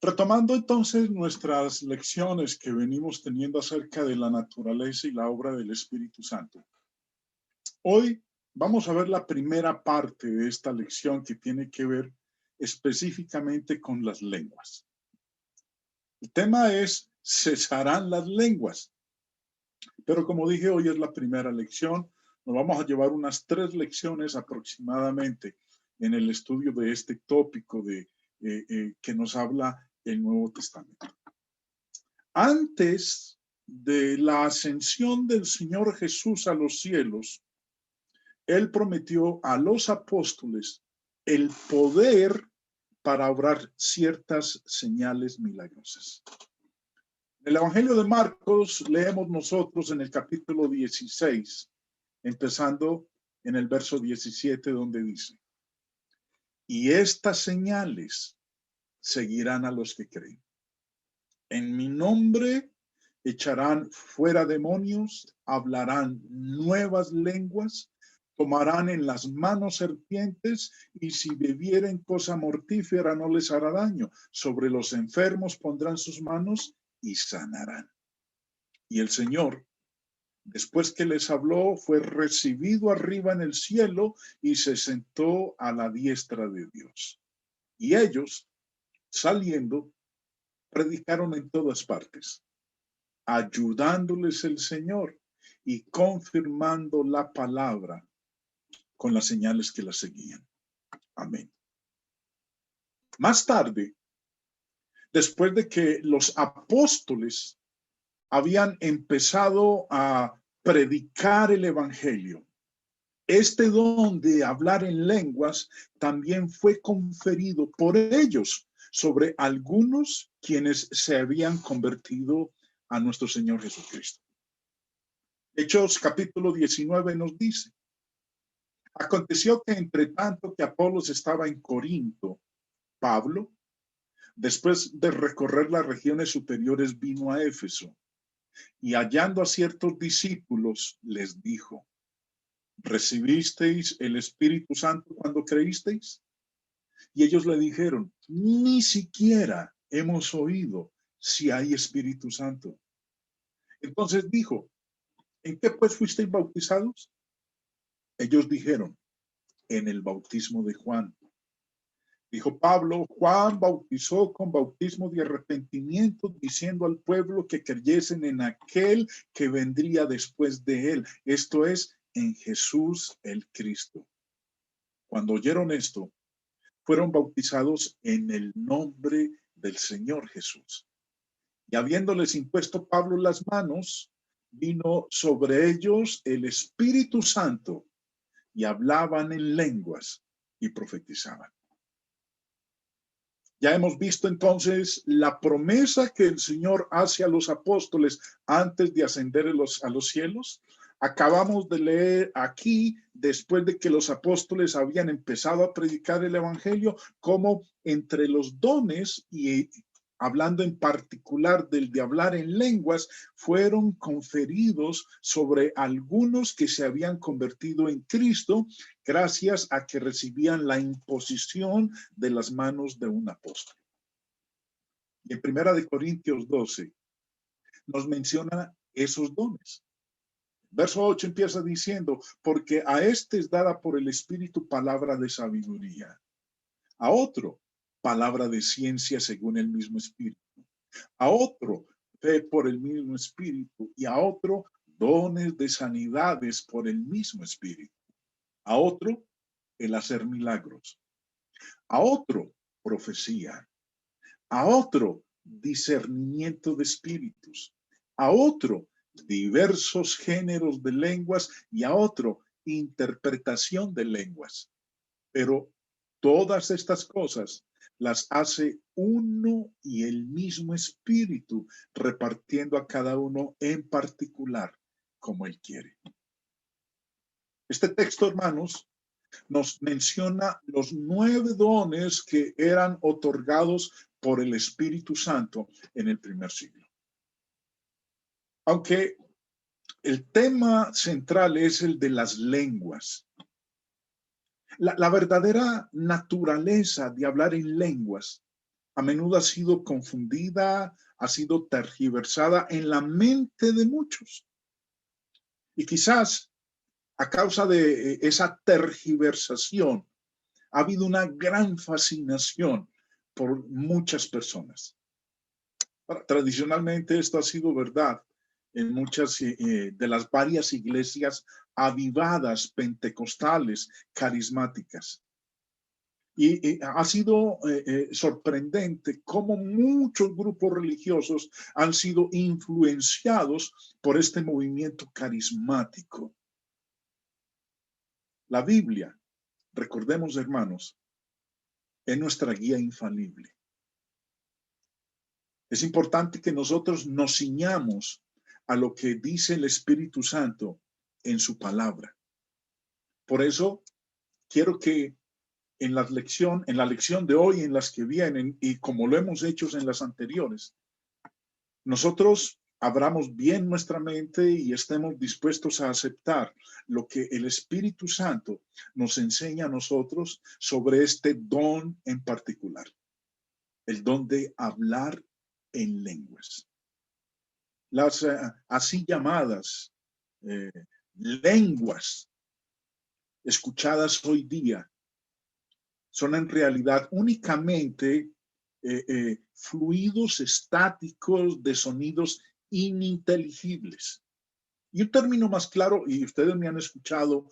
Retomando entonces nuestras lecciones que venimos teniendo acerca de la naturaleza y la obra del Espíritu Santo. Hoy vamos a ver la primera parte de esta lección que tiene que ver específicamente con las lenguas. El tema es, cesarán las lenguas. Pero como dije, hoy es la primera lección. Nos vamos a llevar unas 3 lecciones aproximadamente en el estudio de este tópico que nos habla el Nuevo Testamento. Antes de la ascensión del Señor Jesús a los cielos, Él prometió a los apóstoles el poder para obrar ciertas señales milagrosas. En el Evangelio de Marcos leemos nosotros en el capítulo 16, empezando en el verso 17, donde dice: y estas señales seguirán a los que creen. En mi nombre echarán fuera demonios, hablarán nuevas lenguas, tomarán en las manos serpientes, y si bebieren cosa mortífera no les hará daño. Sobre los enfermos pondrán sus manos y sanarán. Y el Señor, después que les habló, fue recibido arriba en el cielo y se sentó a la diestra de Dios. Y ellos, saliendo, predicaron en todas partes, ayudándoles el Señor y confirmando la palabra con las señales que la seguían. Amén. Más tarde, después de que los apóstoles habían empezado a predicar el evangelio, este don de hablar en lenguas también fue conferido por ellos sobre algunos quienes se habían convertido a nuestro Señor Jesucristo. Hechos capítulo 19 nos dice: aconteció que entre tanto que Apolos estaba en Corinto, Pablo, después de recorrer las regiones superiores, vino a Éfeso y hallando a ciertos discípulos les dijo: ¿recibisteis el Espíritu Santo cuando creísteis? Y ellos le dijeron: ni siquiera hemos oído si hay Espíritu Santo. Entonces dijo: ¿en qué pues fuisteis bautizados? Ellos dijeron: en el bautismo de Juan. Dijo Pablo: Juan bautizó con bautismo de arrepentimiento, diciendo al pueblo que creyesen en aquel que vendría después de él, esto es, en Jesús el Cristo. Cuando oyeron esto, fueron bautizados en el nombre del Señor Jesús. Y habiéndoles impuesto Pablo las manos, vino sobre ellos el Espíritu Santo, y hablaban en lenguas y profetizaban. Ya hemos visto entonces la promesa que el Señor hace a los apóstoles antes de ascender a los cielos. Acabamos de leer aquí, después de que los apóstoles habían empezado a predicar el evangelio, como entre los dones, y hablando en particular del de hablar en lenguas, fueron conferidos sobre algunos que se habían convertido en Cristo gracias a que recibían la imposición de las manos de un apóstol. Y en 1 Corintios 12 nos menciona esos dones. Verso 8 empieza diciendo: porque a este es dada por el Espíritu palabra de sabiduría, a otro palabra de ciencia según el mismo Espíritu, a otro fe por el mismo Espíritu, y a otro dones de sanidades por el mismo Espíritu, a otro el hacer milagros, a otro profecía, a otro discernimiento de espíritus, a otro diversos géneros de lenguas, y a otro interpretación de lenguas. Pero todas estas cosas las hace uno y el mismo Espíritu, repartiendo a cada uno en particular como Él quiere. Este texto, hermanos, nos menciona los 9 dones que eran otorgados por el Espíritu Santo en el primer siglo. Aunque el tema central es el de las lenguas, la verdadera naturaleza de hablar en lenguas a menudo ha sido confundida, ha sido tergiversada en la mente de muchos. Y quizás a causa de esa tergiversación ha habido una gran fascinación por muchas personas. Ahora, tradicionalmente esto ha sido verdad en muchas de las varias iglesias avivadas, pentecostales, carismáticas. Y ha sido sorprendente cómo muchos grupos religiosos han sido influenciados por este movimiento carismático. La Biblia, recordemos hermanos, es nuestra guía infalible. Es importante que nosotros nos ciñamos a lo que dice el Espíritu Santo en su palabra. Por eso quiero que en la lección de hoy, en las que vienen, y como lo hemos hecho en las anteriores, nosotros abramos bien nuestra mente y estemos dispuestos a aceptar lo que el Espíritu Santo nos enseña a nosotros sobre este don en particular, el don de hablar en lenguas. Las así llamadas lenguas escuchadas hoy día son en realidad únicamente fluidos estáticos de sonidos ininteligibles. Y un término más claro, y ustedes me han escuchado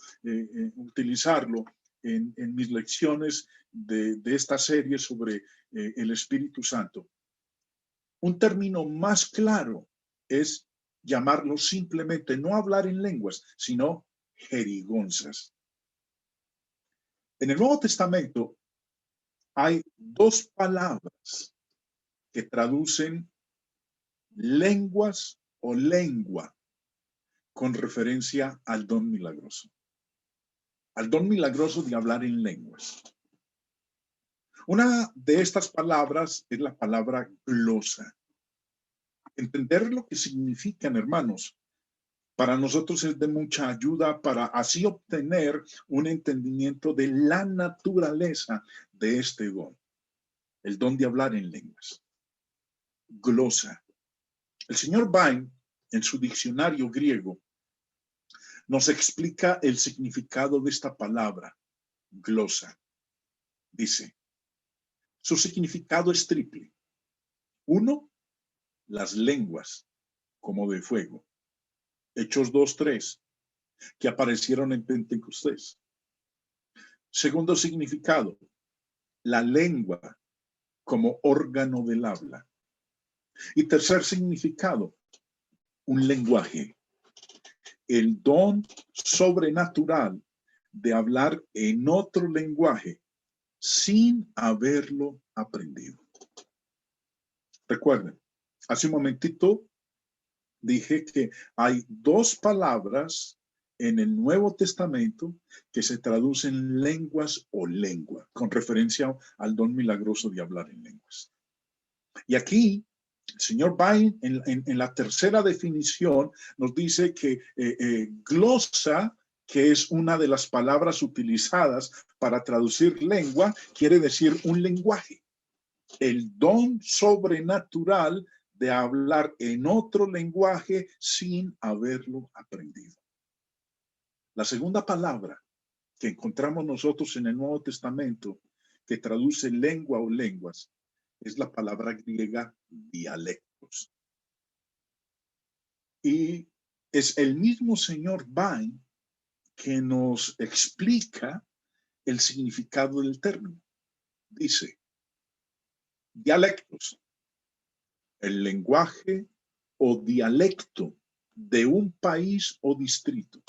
utilizarlo en mis lecciones de esta serie sobre el Espíritu Santo. Un término más claro es llamarlo simplemente no hablar en lenguas, sino jerigonzas. En el Nuevo Testamento hay dos palabras que traducen lenguas o lengua con referencia al don milagroso. Al don milagroso de hablar en lenguas. Una de estas palabras es la palabra glosa. Entender lo que significan, hermanos, para nosotros es de mucha ayuda para así obtener un entendimiento de la naturaleza de este don, el don de hablar en lenguas. Glosa. El señor Vine, en su diccionario griego, nos explica el significado de esta palabra, glosa. Dice, su significado es triple. Uno, las lenguas, como de fuego. Hechos 2:3, que aparecieron en Pentecostés. Segundo significado, la lengua como órgano del habla. Y tercer significado, un lenguaje. El don sobrenatural de hablar en otro lenguaje sin haberlo aprendido. Recuerden, hace un momentito dije que hay dos palabras en el Nuevo Testamento que se traducen lenguas o lengua, con referencia al don milagroso de hablar en lenguas. Y aquí el señor Vine, en la tercera definición, nos dice que glosa, que es una de las palabras utilizadas para traducir lengua, quiere decir un lenguaje. El don sobrenatural de hablar en otro lenguaje sin haberlo aprendido. La segunda palabra que encontramos nosotros en el Nuevo Testamento, que traduce lengua o lenguas, es la palabra griega dialectos. Y es el mismo señor Vine que nos explica el significado del término. Dice, dialectos, el lenguaje o dialecto de un país o distrito.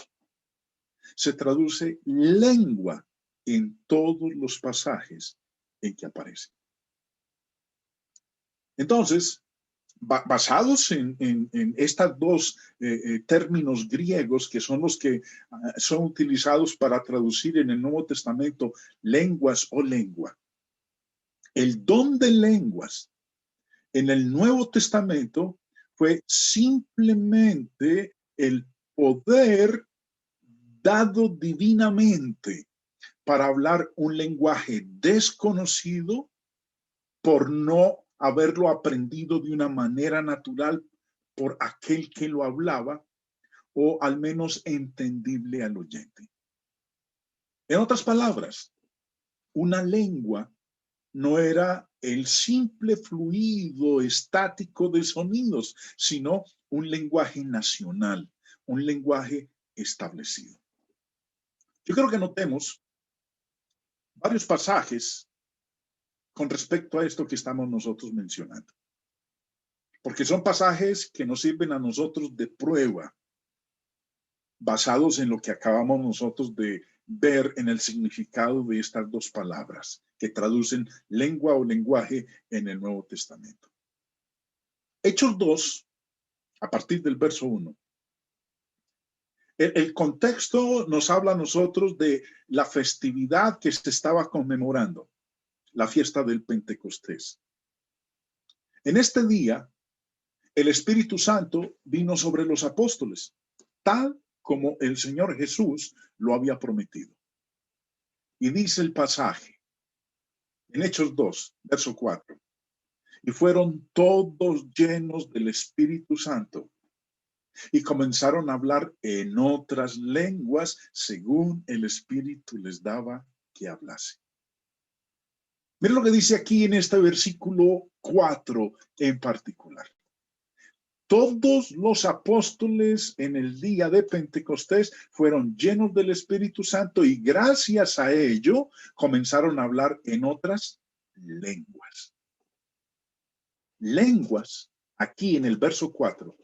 Se traduce lengua en todos los pasajes en que aparece. Entonces, basados en estos dos términos griegos que son los que son utilizados para traducir en el Nuevo Testamento lenguas o lengua, el don de lenguas en el Nuevo Testamento fue simplemente el poder dado divinamente para hablar un lenguaje desconocido por no haberlo aprendido de una manera natural por aquel que lo hablaba, o al menos entendible al oyente. En otras palabras, una lengua no era el simple fluido estático de sonidos, sino un lenguaje nacional, un lenguaje establecido. Yo creo que notemos varios pasajes con respecto a esto que estamos nosotros mencionando, porque son pasajes que nos sirven a nosotros de prueba, basados en lo que acabamos nosotros de ver en el significado de estas dos palabras que traducen lengua o lenguaje en el Nuevo Testamento. Hechos 2, a partir del verso 1. El contexto nos habla a nosotros de la festividad que se estaba conmemorando, la fiesta del Pentecostés. En este día, el Espíritu Santo vino sobre los apóstoles, tal como el Señor Jesús lo había prometido. Y dice el pasaje, en Hechos 2, verso 4, y fueron todos llenos del Espíritu Santo y comenzaron a hablar en otras lenguas según el Espíritu les daba que hablase. Miren lo que dice aquí en este versículo 4 en particular. Todos los apóstoles en el día de Pentecostés fueron llenos del Espíritu Santo y gracias a ello comenzaron a hablar en otras lenguas. Lenguas, aquí en el verso 4.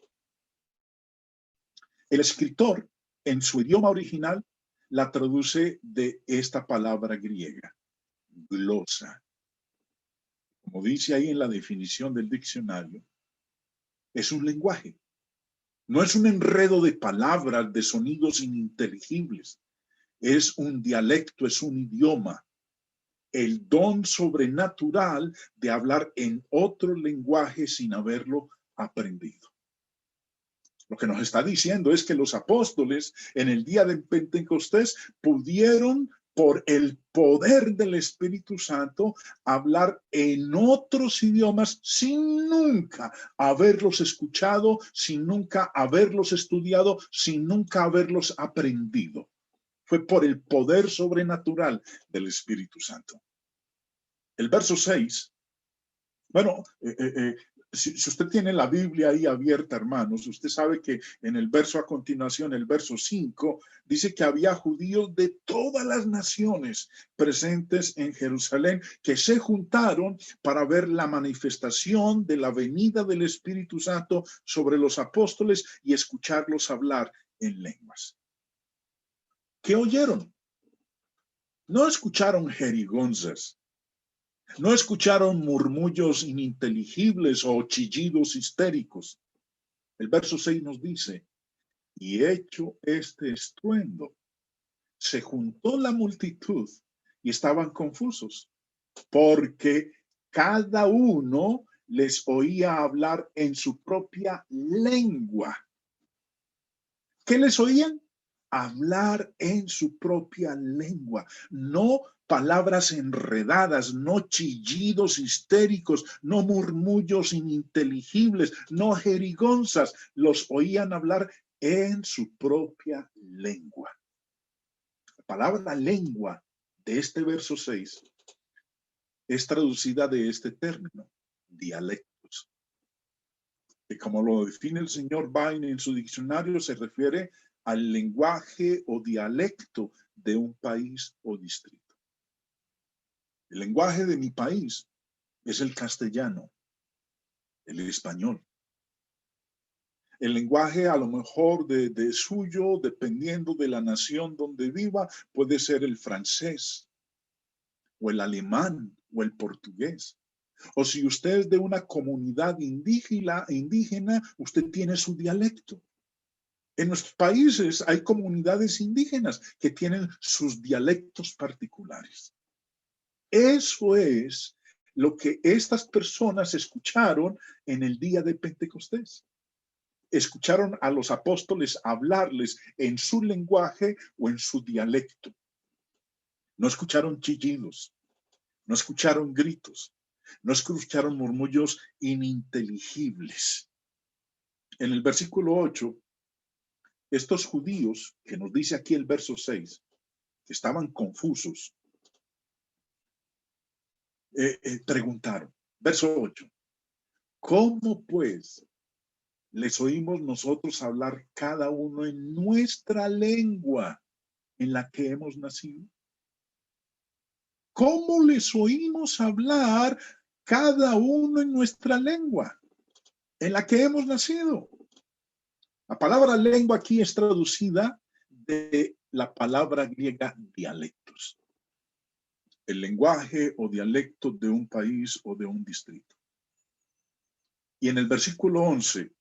El escritor, en su idioma original, la traduce de esta palabra griega, glosa. Como dice ahí en la definición del diccionario, es un lenguaje. No es un enredo de palabras, de sonidos ininteligibles. Es un dialecto, es un idioma. El don sobrenatural de hablar en otro lenguaje sin haberlo aprendido. Lo que nos está diciendo es que los apóstoles en el día de Pentecostés pudieron, por el poder del Espíritu Santo, hablar en otros idiomas sin nunca haberlos escuchado, sin nunca haberlos estudiado, sin nunca haberlos aprendido. Fue por el poder sobrenatural del Espíritu Santo. El verso 6, bueno, si usted tiene la Biblia ahí abierta, hermanos, usted sabe que en el verso a continuación, el verso 5, dice que había judíos de todas las naciones presentes en Jerusalén que se juntaron para ver la manifestación de la venida del Espíritu Santo sobre los apóstoles y escucharlos hablar en lenguas. ¿Qué oyeron? No escucharon jerigonzas. No escucharon murmullos ininteligibles o chillidos histéricos. El verso 6 nos dice, y hecho este estruendo, se juntó la multitud y estaban confusos, porque cada uno les oía hablar en su propia lengua. ¿Qué les oían? Hablar en su propia lengua, no palabras enredadas, no chillidos histéricos, no murmullos ininteligibles, no jerigonzas. Los oían hablar en su propia lengua. La palabra lengua de este verso 6 es traducida de este término, dialectos. Que como lo define el señor Vine en su diccionario, se refiere al lenguaje o dialecto de un país o distrito. El lenguaje de mi país es el castellano, el español. El lenguaje a lo mejor de suyo, dependiendo de la nación donde viva, puede ser el francés o el alemán o el portugués. O si usted es de una comunidad indígena, usted tiene su dialecto. En nuestros países hay comunidades indígenas que tienen sus dialectos particulares. Eso es lo que estas personas escucharon en el día de Pentecostés. Escucharon a los apóstoles hablarles en su lenguaje o en su dialecto. No escucharon chillidos, no escucharon gritos, No escucharon murmullos ininteligibles. En el versículo 8, estos judíos, que nos dice aquí el verso 6, que estaban confusos, preguntaron. Verso 8. ¿Cómo pues les oímos nosotros hablar cada uno en nuestra lengua en la que hemos nacido? ¿Cómo les oímos hablar cada uno en nuestra lengua en la que hemos nacido? La palabra lengua aquí es traducida de la palabra griega dialectos. El lenguaje o dialecto de un país o de un distrito. Y en el versículo 11,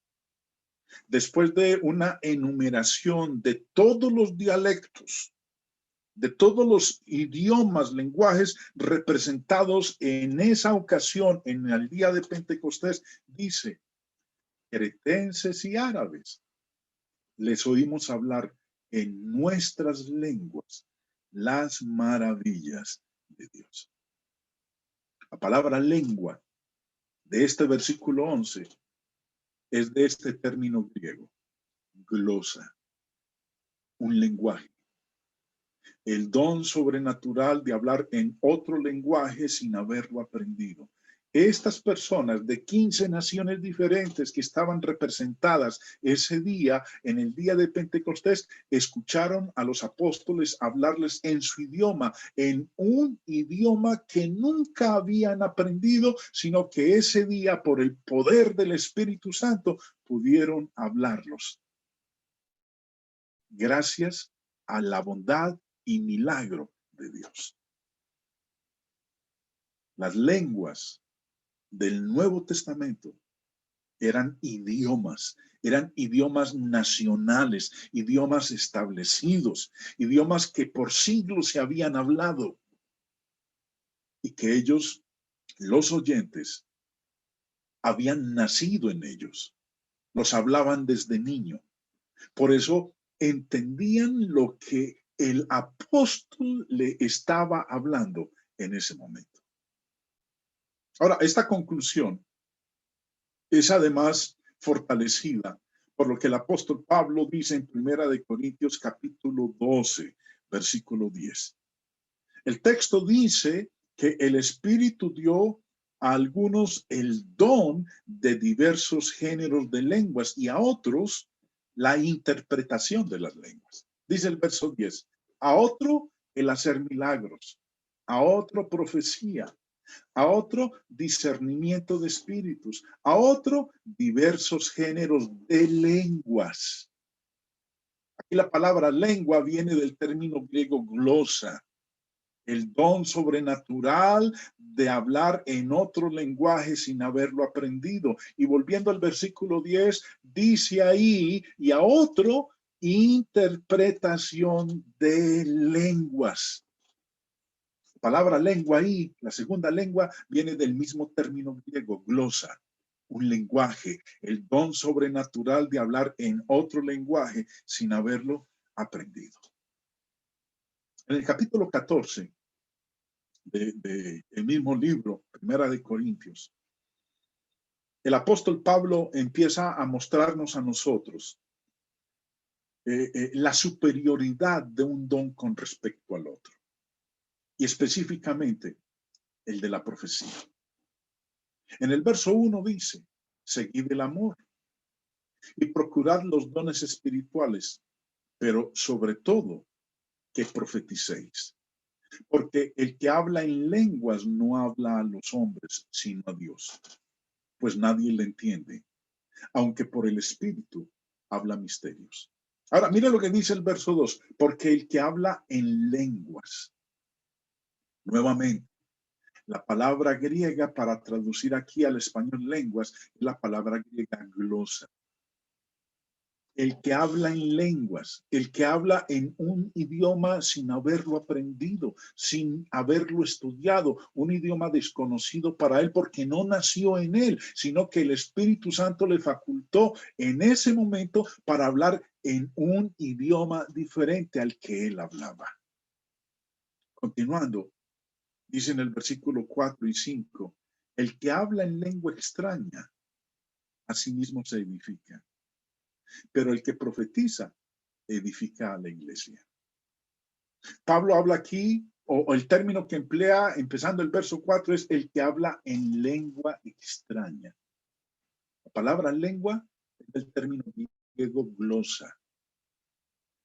después de una enumeración de todos los dialectos, de todos los idiomas, lenguajes representados en esa ocasión, en el día de Pentecostés, dice, cretenses y árabes, les oímos hablar en nuestras lenguas las maravillas de Dios. La palabra lengua de este versículo 11 es de este término griego, glosa, un lenguaje. El don sobrenatural de hablar en otro lenguaje sin haberlo aprendido. Estas personas de 15 naciones diferentes que estaban representadas ese día, en el día de Pentecostés, escucharon a los apóstoles hablarles en su idioma, en un idioma que nunca habían aprendido, sino que ese día, por el poder del Espíritu Santo, pudieron hablarlos. Gracias a la bondad y milagro de Dios. Las lenguas del Nuevo Testamento eran idiomas nacionales, idiomas establecidos, idiomas que por siglos se habían hablado y que ellos, los oyentes, habían nacido en ellos, los hablaban desde niño. Por eso entendían lo que el apóstol le estaba hablando en ese momento. Ahora, esta conclusión es además fortalecida por lo que el apóstol Pablo dice en Primera de Corintios capítulo 12, versículo 10. El texto dice que el Espíritu dio a algunos el don de diversos géneros de lenguas y a otros la interpretación de las lenguas. Dice el verso 10, a otro el hacer milagros, a otro profecía, a otro discernimiento de espíritus, a otro diversos géneros de lenguas. Aquí la palabra lengua viene del término griego glosa, el don sobrenatural de hablar en otro lenguaje sin haberlo aprendido. Y volviendo al versículo 10, dice ahí, y a otro, interpretación de lenguas. La palabra lengua ahí, la segunda lengua, viene del mismo término griego, glosa, un lenguaje, el don sobrenatural de hablar en otro lenguaje sin haberlo aprendido. En el capítulo 14 del mismo libro, Primera de Corintios, el apóstol Pablo empieza a mostrarnos a nosotros la superioridad de un don con respecto al otro, y específicamente el de la profecía. En el verso 1 dice, seguid el amor y procurad los dones espirituales, pero sobre todo que profeticéis. Porque el que habla en lenguas no habla a los hombres, sino a Dios, pues nadie le entiende, aunque por el Espíritu habla misterios. Ahora, mira lo que dice el verso 2, porque el que habla en lenguas, nuevamente, la palabra griega para traducir aquí al español lenguas es la palabra griega glosa. El que habla en lenguas, el que habla en un idioma sin haberlo aprendido, sin haberlo estudiado, un idioma desconocido para él porque no nació en él, sino que el Espíritu Santo le facultó en ese momento para hablar en un idioma diferente al que él hablaba. Continuando, dice en el versículo 4 y 5, El que habla en lengua extraña, a sí mismo se edifica. Pero el que profetiza, edifica a la iglesia. Pablo habla aquí, o el término que emplea, empezando el verso 4, es el que habla en lengua extraña. La palabra lengua es el término griego glosa.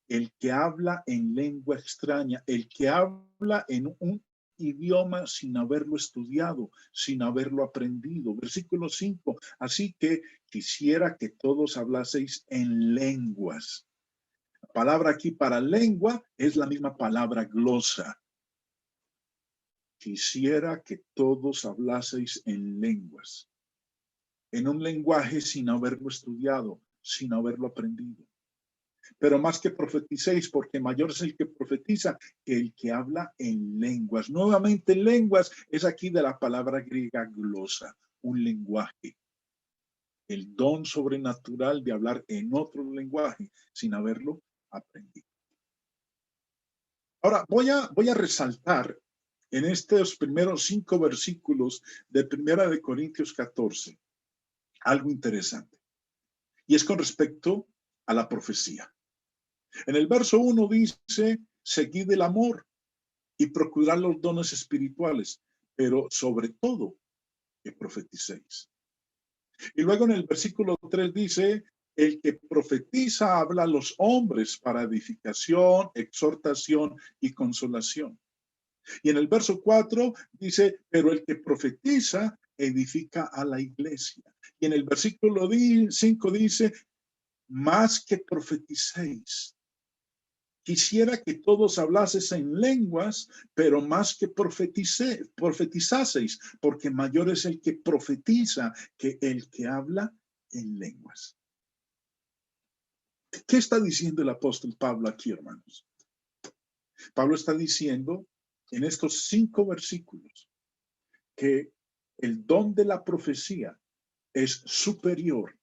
El que habla en lengua extraña, el que habla en un idioma sin haberlo estudiado, sin haberlo aprendido. Versículo 5. Así que quisiera que todos hablaseis en lenguas. La palabra aquí para lengua es la misma palabra glosa. Quisiera que todos hablaseis en lenguas, en un lenguaje sin haberlo estudiado, sin haberlo aprendido. Pero más que profeticéis, porque mayor es el que profetiza que el que habla en lenguas. Nuevamente, lenguas es aquí de la palabra griega glosa, un lenguaje. El don sobrenatural de hablar en otro lenguaje sin haberlo aprendido. Ahora, voy a resaltar en estos primeros 5 versículos de Primera de Corintios 14 algo interesante. Y es con respecto a la profecía. En el verso 1 dice, seguid el amor y procurad los dones espirituales, pero sobre todo que profeticéis. Y luego en el versículo 3 dice, el que profetiza habla a los hombres para edificación, exhortación y consolación. Y en el verso 4 dice, pero el que profetiza edifica a la iglesia. Y en el versículo 5 dice, más que profeticéis. Quisiera que todos hablases en lenguas, pero más que profetizaseis, porque mayor es el que profetiza que el que habla en lenguas. ¿Qué está diciendo el apóstol Pablo aquí, hermanos? Pablo está diciendo en estos 5 versículos que el don de la profecía es superior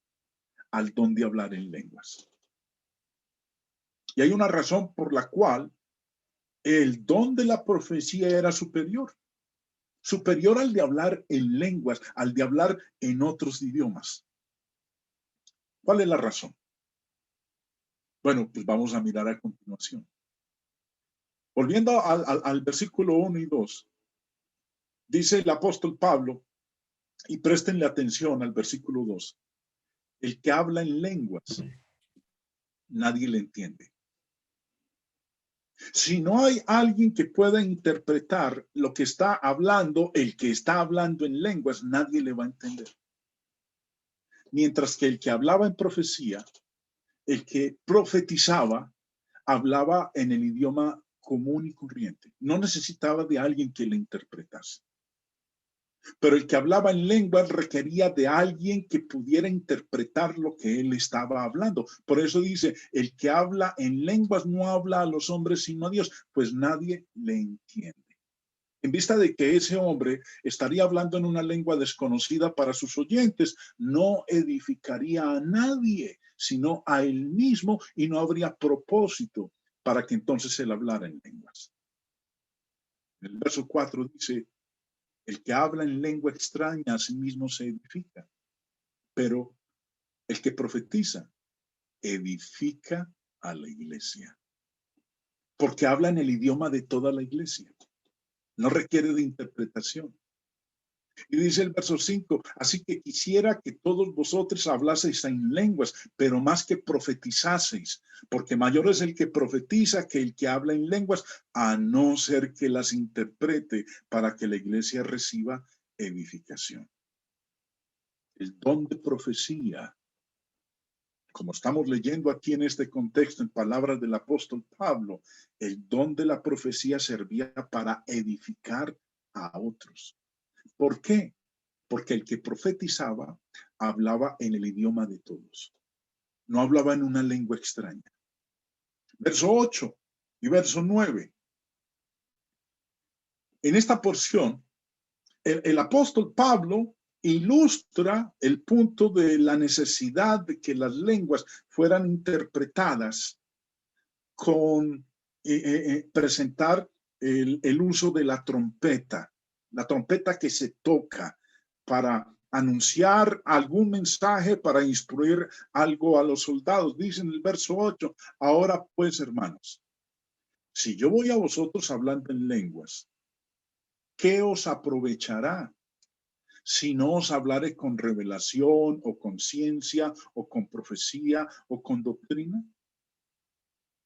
al don de hablar en lenguas. Y hay una razón por la cual el don de la profecía era superior al de hablar en lenguas, al de hablar en otros idiomas. ¿Cuál es la razón? Bueno, pues vamos a mirar a continuación. Volviendo al versículo 1 y 2, dice el apóstol Pablo, y préstenle atención al versículo 2, el que habla en lenguas, nadie le entiende. Si no hay alguien que pueda interpretar lo que está hablando, el que está hablando en lenguas, nadie le va a entender. Mientras que el que hablaba en profecía, el que profetizaba, hablaba en el idioma común y corriente. No necesitaba de alguien que le interpretase. Pero el que hablaba en lenguas requería de alguien que pudiera interpretar lo que él estaba hablando. Por eso dice, el que habla en lenguas no habla a los hombres sino a Dios, pues nadie le entiende. En vista de que ese hombre estaría hablando en una lengua desconocida para sus oyentes, no edificaría a nadie, sino a él mismo, y no habría propósito para que entonces él hablara en lenguas. El verso 4 dice, el que habla en lengua extraña a sí mismo se edifica, pero el que profetiza edifica a la iglesia, porque habla en el idioma de toda la iglesia. No requiere de interpretación. Y dice el verso 5, así que quisiera que todos vosotros hablaseis en lenguas, pero más que profetizaseis, porque mayor es el que profetiza que el que habla en lenguas, a no ser que las interprete para que la iglesia reciba edificación. El don de profecía, como estamos leyendo aquí en este contexto en palabras del apóstol Pablo, el don de la profecía servía para edificar a otros. ¿Por qué? Porque el que profetizaba hablaba en el idioma de todos. No hablaba en una lengua extraña. Verso 8 y verso 9. En esta porción, el apóstol Pablo ilustra el punto de la necesidad de que las lenguas fueran interpretadas con presentar el uso de la trompeta que se toca para anunciar algún mensaje, para instruir algo a los soldados. Dice en el verso 8, ahora pues, hermanos, si yo voy a vosotros hablando en lenguas, ¿qué os aprovechará? Si no os hablaré con revelación o con ciencia o con profecía o con doctrina.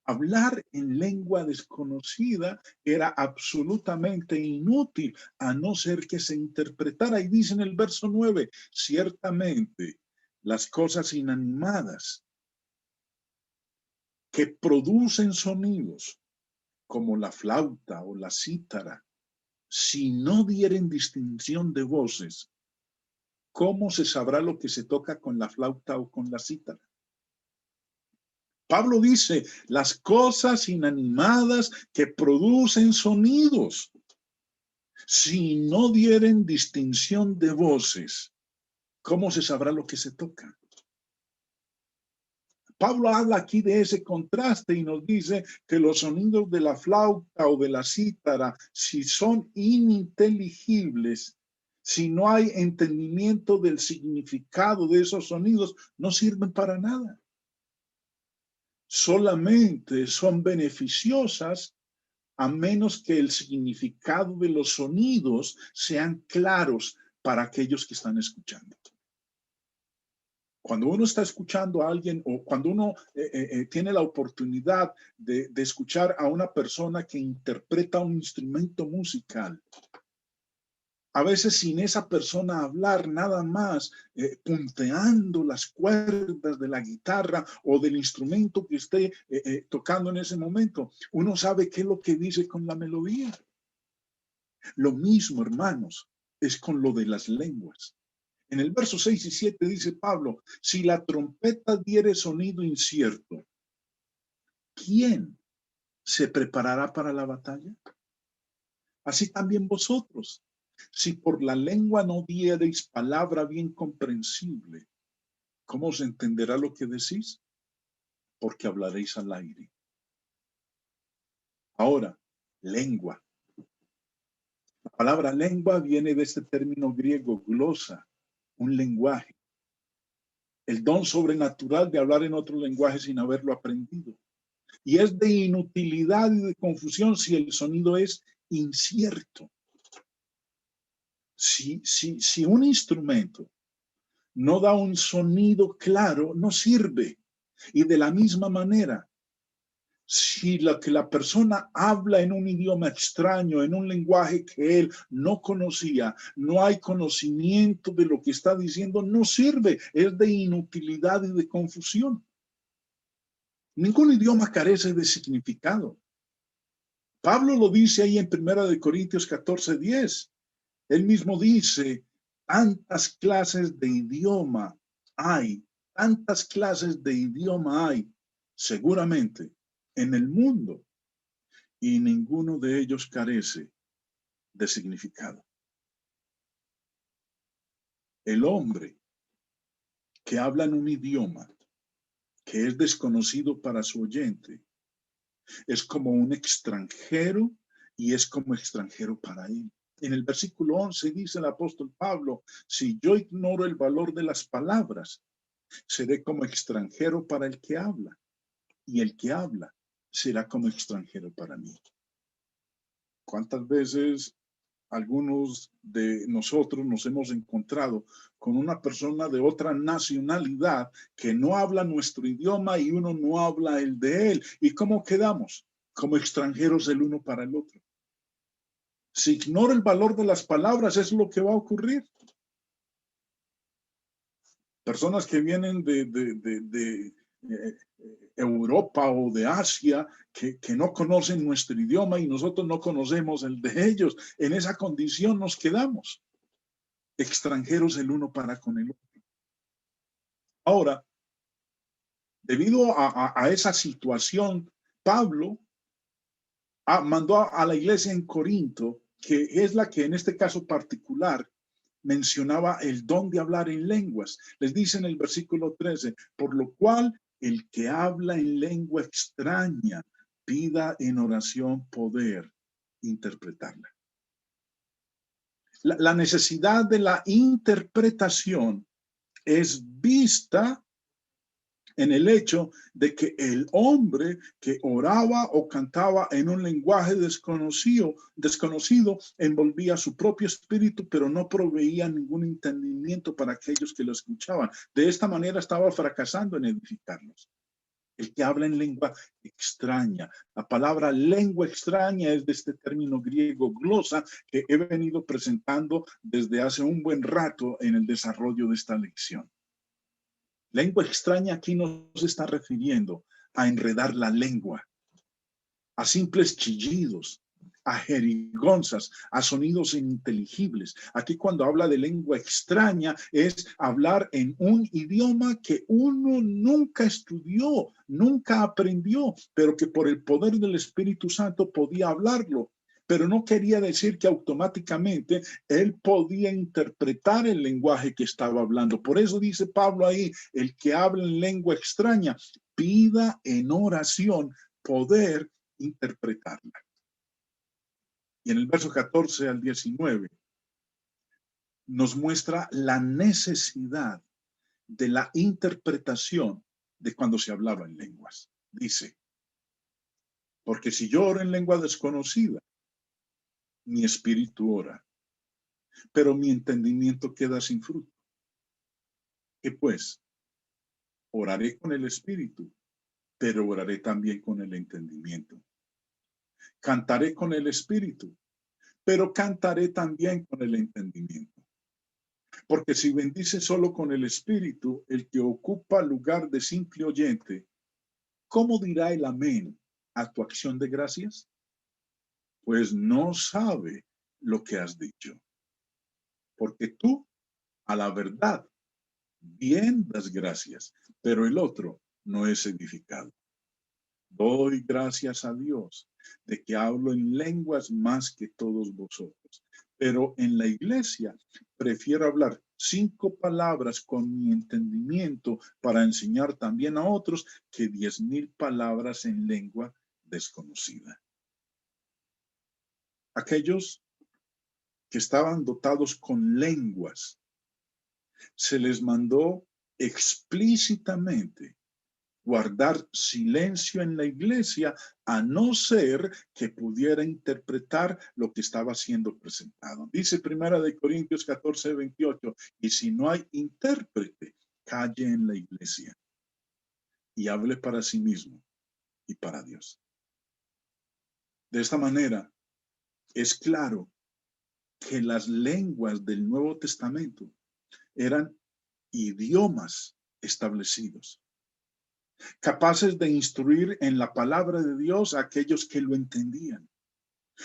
Hablar en lengua desconocida era absolutamente inútil, a no ser que se interpretara. Y dice en el verso 9, ciertamente las cosas inanimadas que producen sonidos, como la flauta o la cítara, si no dieren distinción de voces, ¿cómo se sabrá lo que se toca con la flauta o con la cítara? Pablo dice, las cosas inanimadas que producen sonidos, si no dieren distinción de voces, ¿cómo se sabrá lo que se toca? Pablo habla aquí de ese contraste y nos dice que los sonidos de la flauta o de la cítara, si son ininteligibles, si no hay entendimiento del significado de esos sonidos, no sirven para nada. Solamente son beneficiosas a menos que el significado de los sonidos sean claros para aquellos que están escuchando. Cuando uno está escuchando a alguien o cuando uno tiene la oportunidad de escuchar a una persona que interpreta un instrumento musical, a veces sin esa persona hablar nada más, punteando las cuerdas de la guitarra o del instrumento que esté tocando en ese momento, uno sabe qué es lo que dice con la melodía. Lo mismo, hermanos, es con lo de las lenguas. En el verso 6 y 7 dice Pablo, si la trompeta diere sonido incierto, ¿quién se preparará para la batalla? Así también vosotros, si por la lengua no diereis palabra bien comprensible, ¿cómo se entenderá lo que decís? Porque hablaréis al aire. Ahora, lengua. La palabra lengua viene de este término griego, glosa, un lenguaje. El don sobrenatural de hablar en otro lenguaje sin haberlo aprendido. Y es de inutilidad y de confusión si el sonido es incierto. Si un instrumento no da un sonido claro, no sirve. Y de la misma manera, si lo que la persona habla en un idioma extraño, en un lenguaje que él no conocía, no hay conocimiento de lo que está diciendo, no sirve. Es de inutilidad y de confusión. Ningún idioma carece de significado. Pablo lo dice ahí en 1 Corintios 14:10. Él mismo dice, tantas clases de idioma hay, tantas clases de idioma hay, seguramente, en el mundo, y ninguno de ellos carece de significado. El hombre que habla en un idioma que es desconocido para su oyente, es como un extranjero y es como extranjero para él. En el versículo 11 dice el apóstol Pablo, si yo ignoro el valor de las palabras, seré como extranjero para el que habla, y el que habla será como extranjero para mí. ¿Cuántas veces algunos de nosotros nos hemos encontrado con una persona de otra nacionalidad que no habla nuestro idioma y uno no habla el de él? ¿Y cómo quedamos? Como extranjeros el uno para el otro. Si ignora el valor de las palabras, es lo que va a ocurrir. Personas que vienen de Europa o de Asia que no conocen nuestro idioma y nosotros no conocemos el de ellos. En esa condición nos quedamos, extranjeros el uno para con el otro. Ahora, debido a esa situación, Pablo mandó a la iglesia en Corinto, que es la que en este caso particular mencionaba el don de hablar en lenguas. Les dice en el versículo 13, por lo cual el que habla en lengua extraña pida en oración poder interpretarla. La necesidad de la interpretación es vista en el hecho de que el hombre que oraba o cantaba en un lenguaje desconocido envolvía su propio espíritu, pero no proveía ningún entendimiento para aquellos que lo escuchaban. De esta manera estaba fracasando en edificarlos. El que habla en lengua extraña. La palabra lengua extraña es de este término griego glosa que he venido presentando desde hace un buen rato en el desarrollo de esta lección. Lengua extraña aquí no se está refiriendo a enredar la lengua, a simples chillidos, a jerigonzas, a sonidos ininteligibles. Aquí cuando habla de lengua extraña es hablar en un idioma que uno nunca estudió, nunca aprendió, pero que por el poder del Espíritu Santo podía hablarlo. Pero no quería decir que automáticamente él podía interpretar el lenguaje que estaba hablando. Por eso dice Pablo ahí, el que habla en lengua extraña, pida en oración poder interpretarla. Y en el verso 14 al 19 nos muestra la necesidad de la interpretación de cuando se hablaba en lenguas. Dice, porque si yo oro en lengua desconocida, mi espíritu ora, pero mi entendimiento queda sin fruto. ¿Qué pues? Oraré con el espíritu, pero oraré también con el entendimiento. Cantaré con el espíritu, pero cantaré también con el entendimiento. Porque si bendice solo con el espíritu, el que ocupa lugar de simple oyente, ¿cómo dirá el amén a tu acción de gracias? Pues no sabe lo que has dicho. Porque tú, a la verdad, bien das gracias, pero el otro no es edificado. Doy gracias a Dios de que hablo en lenguas más que todos vosotros, pero en la iglesia prefiero hablar 5 palabras con mi entendimiento para enseñar también a otros que 10,000 palabras en lengua desconocida. Aquellos que estaban dotados con lenguas, se les mandó explícitamente guardar silencio en la iglesia, a no ser que pudiera interpretar lo que estaba siendo presentado. Dice Primera de Corintios 14:28, y si no hay intérprete, calle en la iglesia y hable para sí mismo y para Dios. De esta manera, es claro que las lenguas del Nuevo Testamento eran idiomas establecidos, capaces de instruir en la palabra de Dios a aquellos que lo entendían,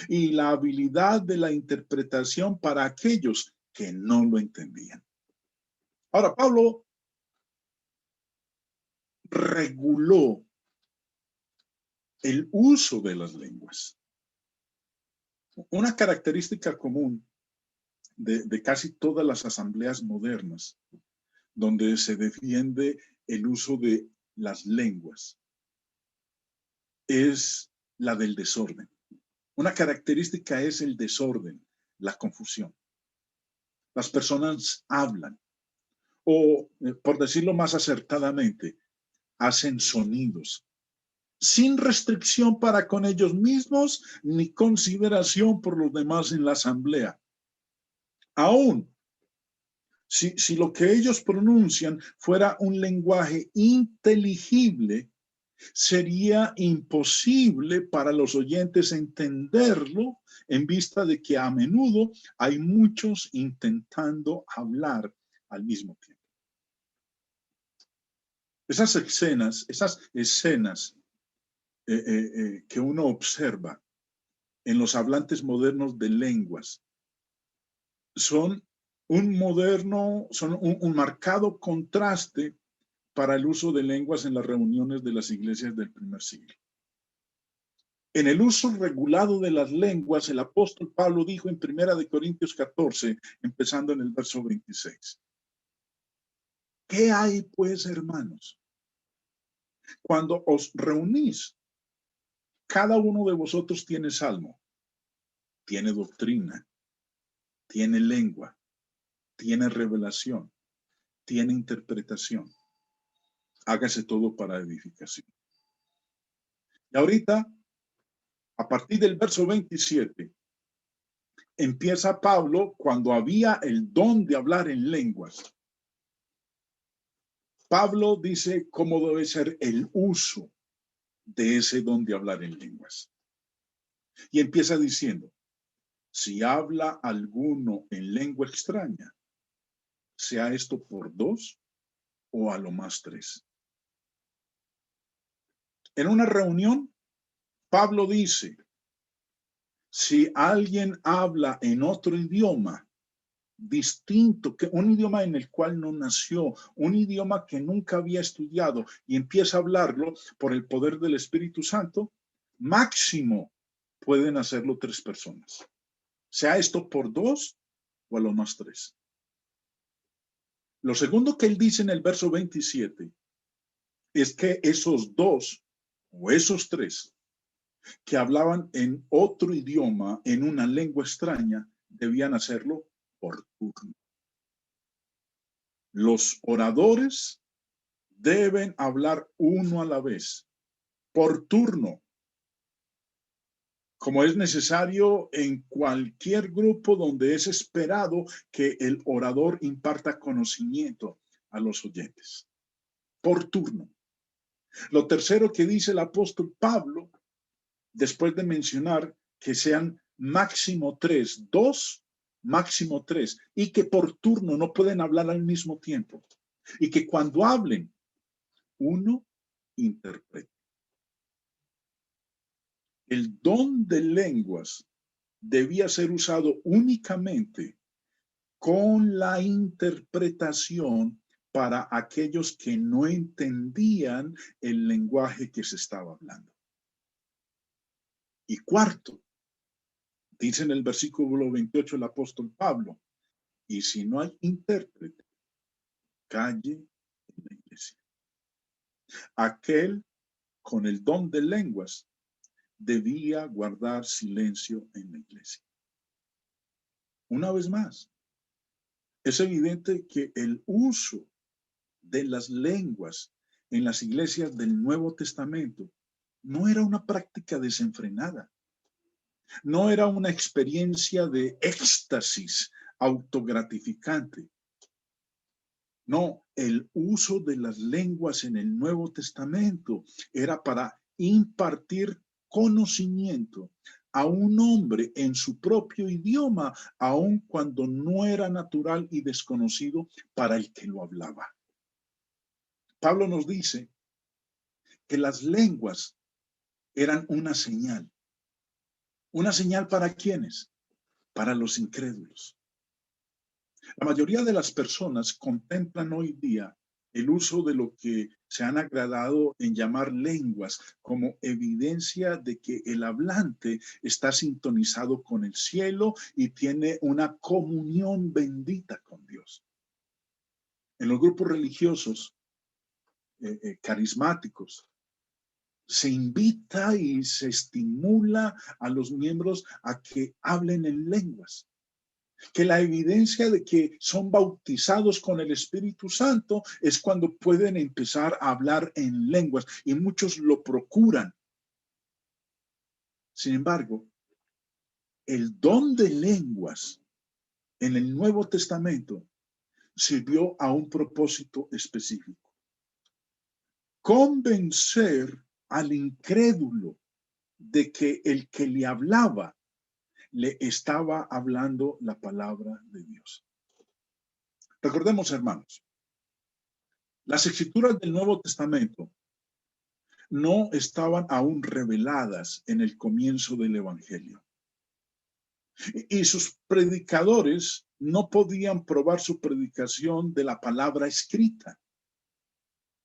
y la habilidad de la interpretación para aquellos que no lo entendían. Ahora, Pablo reguló el uso de las lenguas. Una característica común de casi todas las asambleas modernas, donde se defiende el uso de las lenguas, es la del desorden. Una característica es el desorden, la confusión. Las personas hablan o, por decirlo más acertadamente, hacen sonidos sin restricción para con ellos mismos ni consideración por los demás en la asamblea. Aún si lo que ellos pronuncian fuera un lenguaje inteligible, sería imposible para los oyentes entenderlo en vista de que a menudo hay muchos intentando hablar al mismo tiempo. Esas escenas que uno observa en los hablantes modernos de lenguas son un marcado contraste para el uso de lenguas en las reuniones de las iglesias del primer siglo. En el uso regulado de las lenguas, el apóstol Pablo dijo en 1 Corintios 14, empezando en el verso 26. ¿Qué hay pues, hermanos? Cuando os reunís, cada uno de vosotros tiene salmo, tiene doctrina, tiene lengua, tiene revelación, tiene interpretación. Hágase todo para edificación. Y ahorita, a partir del verso 27, empieza Pablo cuando había el don de hablar en lenguas. Pablo dice cómo debe ser el uso de ese don de hablar en lenguas. Y empieza diciendo, si habla alguno en lengua extraña, sea esto por 2 o a lo más 3. En una reunión, Pablo dice, si alguien habla en otro idioma distinto, que un idioma en el cual no nació, un idioma que nunca había estudiado y empieza a hablarlo por el poder del Espíritu Santo, máximo pueden hacerlo 3 personas. Sea esto por 2 o a lo más 3. Lo segundo que él dice en el verso 27 es que esos 2 o esos 3 que hablaban en otro idioma, en una lengua extraña, debían hacerlo por turno. Los oradores deben hablar uno a la vez, por turno, como es necesario en cualquier grupo donde es esperado que el orador imparta conocimiento a los oyentes. Por turno. Lo tercero que dice el apóstol Pablo, después de mencionar que sean máximo 3, 2, máximo 3, y que por turno no pueden hablar al mismo tiempo, y que cuando hablen, uno interprete. El don de lenguas debía ser usado únicamente con la interpretación para aquellos que no entendían el lenguaje que se estaba hablando. Y cuarto, dice en el versículo 28 el apóstol Pablo, y si no hay intérprete, calle en la iglesia. Aquel con el don de lenguas debía guardar silencio en la iglesia. Una vez más, es evidente que el uso de las lenguas en las iglesias del Nuevo Testamento no era una práctica desenfrenada, no era una experiencia de éxtasis autogratificante. No, el uso de las lenguas en el Nuevo Testamento era para impartir conocimiento a un hombre en su propio idioma, aun cuando no era natural y desconocido para el que lo hablaba. Pablo nos dice que las lenguas eran una señal. ¿Una señal para quiénes? Para los incrédulos. La mayoría de las personas contemplan hoy día el uso de lo que se han agradado en llamar lenguas como evidencia de que el hablante está sintonizado con el cielo y tiene una comunión bendita con Dios. En los grupos religiosos carismáticos se invita y se estimula a los miembros a que hablen en lenguas, que la evidencia de que son bautizados con el Espíritu Santo es cuando pueden empezar a hablar en lenguas, y muchos lo procuran. Sin embargo, el don de lenguas en el Nuevo Testamento sirvió a un propósito específico: convencer al incrédulo de que el que le hablaba le estaba hablando la palabra de Dios. Recordemos, hermanos, las escrituras del Nuevo Testamento no estaban aún reveladas en el comienzo del Evangelio. Y sus predicadores no podían probar su predicación de la palabra escrita.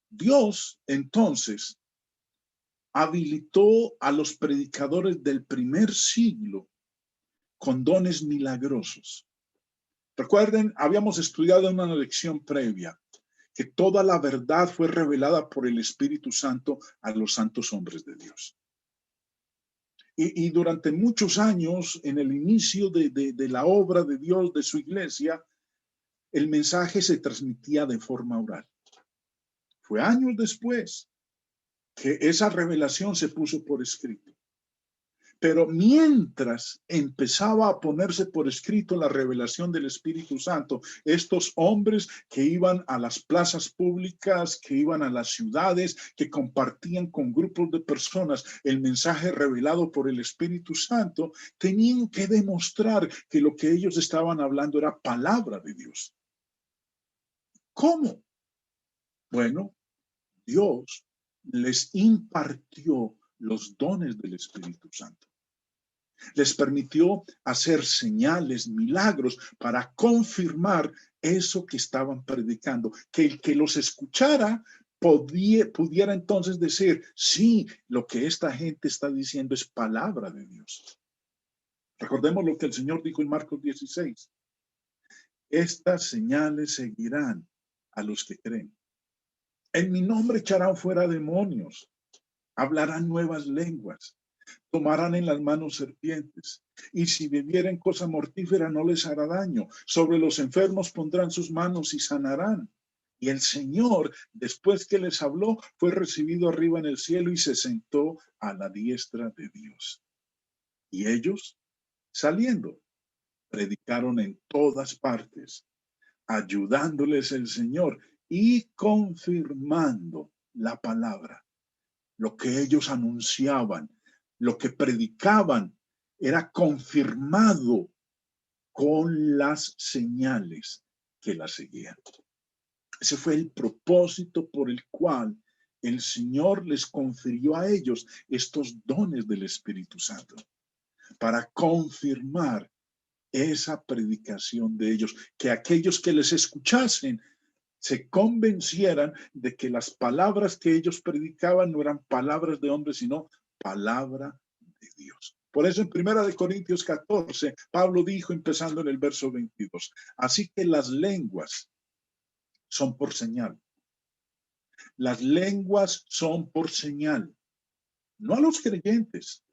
Dios, entonces, habilitó a los predicadores del primer siglo con dones milagrosos. Recuerden, habíamos estudiado en una lección previa que toda la verdad fue revelada por el Espíritu Santo a los santos hombres de Dios. Y durante muchos años, en el inicio de la obra de Dios, de su iglesia, el mensaje se transmitía de forma oral. Fue años después que esa revelación se puso por escrito. Pero mientras empezaba a ponerse por escrito la revelación del Espíritu Santo, estos hombres que iban a las plazas públicas, que iban a las ciudades, que compartían con grupos de personas el mensaje revelado por el Espíritu Santo, tenían que demostrar que lo que ellos estaban hablando era palabra de Dios. ¿Cómo? Bueno, Dios les impartió los dones del Espíritu Santo. Les permitió hacer señales, milagros para confirmar eso que estaban predicando, que el que los escuchara pudiera entonces decir, sí, lo que esta gente está diciendo es palabra de Dios. Recordemos lo que el Señor dijo en Marcos 16. Estas señales seguirán a los que creen. En mi nombre echarán fuera demonios, hablarán nuevas lenguas, tomarán en las manos serpientes, y si bebieren cosa mortífera no les hará daño. Sobre los enfermos pondrán sus manos y sanarán. Y el Señor, después que les habló, fue recibido arriba en el cielo y se sentó a la diestra de Dios. Y ellos, saliendo, predicaron en todas partes, ayudándoles el Señor y confirmando la palabra. Lo que ellos anunciaban, lo que predicaban, era confirmado con las señales que la seguían. Ese fue el propósito por el cual el Señor les confirió a ellos estos dones del Espíritu Santo, para confirmar esa predicación de ellos, que aquellos que les escuchasen se convencieran de que las palabras que ellos predicaban no eran palabras de hombres, sino palabra de Dios. Por eso en 1 Corintios 14, Pablo dijo, empezando en el verso 22, así que las lenguas son por señal. Las lenguas son por señal, no a los creyentes,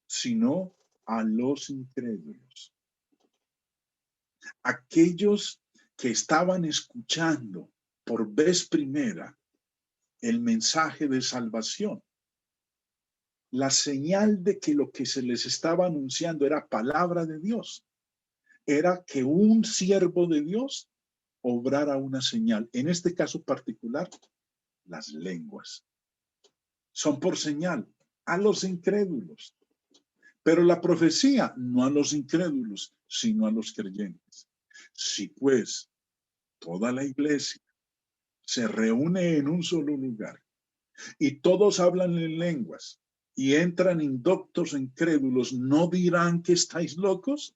sino a los incrédulos. Aquellos que estaban escuchando por vez primera el mensaje de salvación, la señal de que lo que se les estaba anunciando era palabra de Dios, era que un siervo de Dios obrara una señal. En este caso particular, las lenguas son por señal a los incrédulos, pero la profecía no a los incrédulos, sino a los creyentes. Si pues toda la iglesia se reúne en un solo lugar y todos hablan en lenguas y entran indoctos incrédulos, ¿no dirán que estáis locos?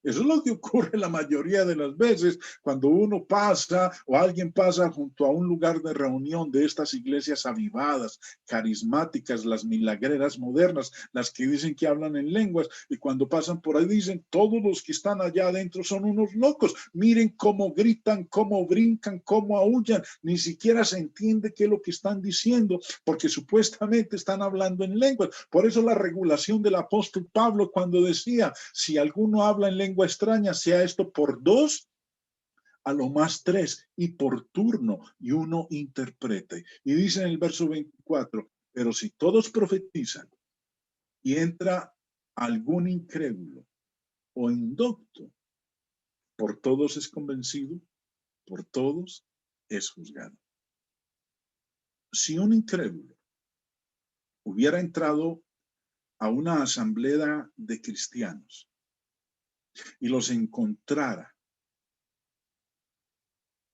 Eso es lo que ocurre la mayoría de las veces cuando uno pasa o alguien pasa junto a un lugar de reunión de estas iglesias avivadas, carismáticas, las milagreras modernas, las que dicen que hablan en lenguas, y cuando pasan por ahí dicen, todos los que están allá adentro son unos locos. Miren cómo gritan, cómo brincan, cómo aullan. Ni siquiera se entiende qué es lo que están diciendo, porque supuestamente están hablando en lenguas. Por eso la regulación del apóstol Pablo cuando decía, si alguno habla en lengua extraña, sea esto por dos, a lo más tres, y por turno, y uno interprete. Y dice en el verso 24, pero si todos profetizan y entra algún incrédulo o indocto, por todos es convencido, por todos es juzgado. Si un incrédulo hubiera entrado a una asamblea de cristianos y los encontrara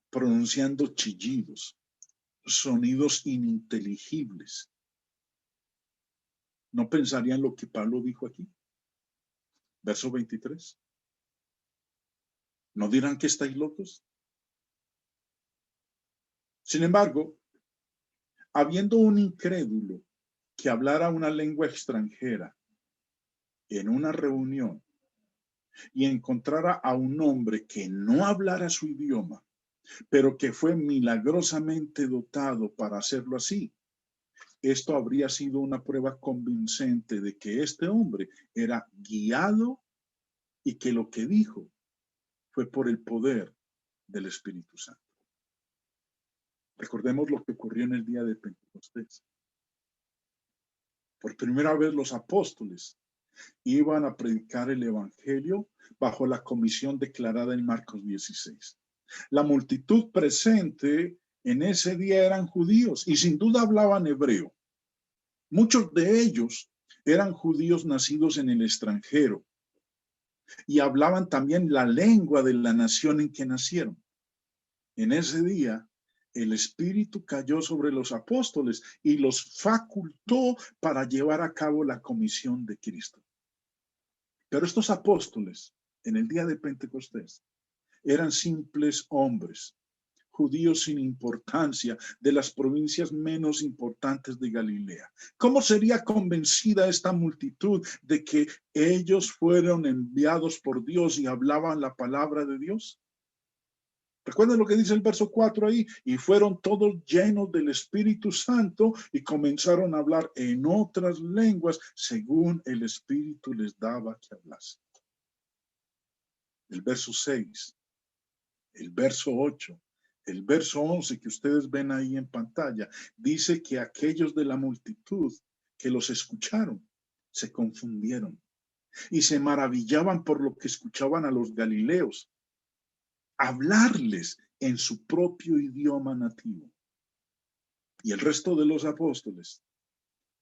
pronunciando chillidos, sonidos ininteligibles, ¿no pensarían lo que Pablo dijo aquí? Verso 23. ¿No dirán que estáis locos? Sin embargo, habiendo un incrédulo que hablara una lengua extranjera en una reunión y encontrara a un hombre que no hablara su idioma, pero que fue milagrosamente dotado para hacerlo así, esto habría sido una prueba convincente de que este hombre era guiado y que lo que dijo fue por el poder del Espíritu Santo. Recordemos lo que ocurrió en el día de Pentecostés. Por primera vez los apóstoles iban a predicar el evangelio bajo la comisión declarada en Marcos 16. La multitud presente en ese día eran judíos y sin duda hablaban hebreo. Muchos de ellos eran judíos nacidos en el extranjero y hablaban también la lengua de la nación en que nacieron. En ese día, el Espíritu cayó sobre los apóstoles y los facultó para llevar a cabo la comisión de Cristo. Pero estos apóstoles, en el día de Pentecostés, eran simples hombres, judíos sin importancia, de las provincias menos importantes de Galilea. ¿Cómo sería convencida esta multitud de que ellos fueron enviados por Dios y hablaban la palabra de Dios? Recuerden lo que dice el verso 4 ahí, y fueron todos llenos del Espíritu Santo y comenzaron a hablar en otras lenguas según el Espíritu les daba que hablasen. El verso 6, el verso 8, el verso 11 que ustedes ven ahí en pantalla, dice que aquellos de la multitud que los escucharon se confundieron y se maravillaban por lo que escuchaban a los galileos hablarles en su propio idioma nativo. Y el resto de los apóstoles,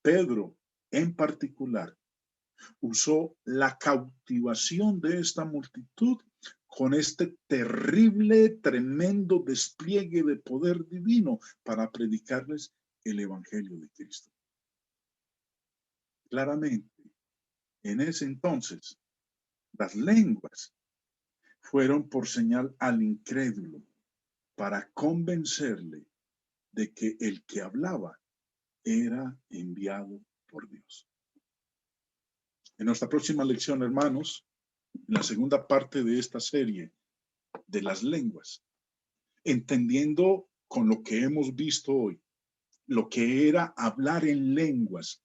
Pedro en particular, usó la cautivación de esta multitud con este terrible, tremendo despliegue de poder divino para predicarles el evangelio de Cristo. Claramente, en ese entonces, las lenguas fueron por señal al incrédulo para convencerle de que el que hablaba era enviado por Dios. En nuestra próxima lección, hermanos, en la segunda parte de esta serie de las lenguas, entendiendo con lo que hemos visto hoy, lo que era hablar en lenguas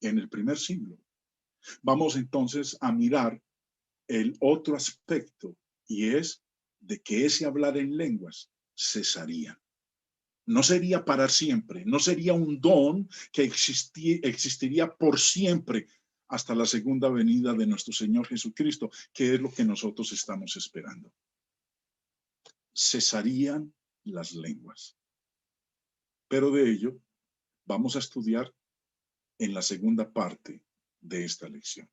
en el primer siglo, vamos entonces a mirar el otro aspecto, y es de que ese hablar en lenguas cesaría. No sería para siempre, no sería un don que existiría por siempre hasta la segunda venida de nuestro Señor Jesucristo, que es lo que nosotros estamos esperando. Cesarían las lenguas. Pero de ello vamos a estudiar en la segunda parte de esta lección.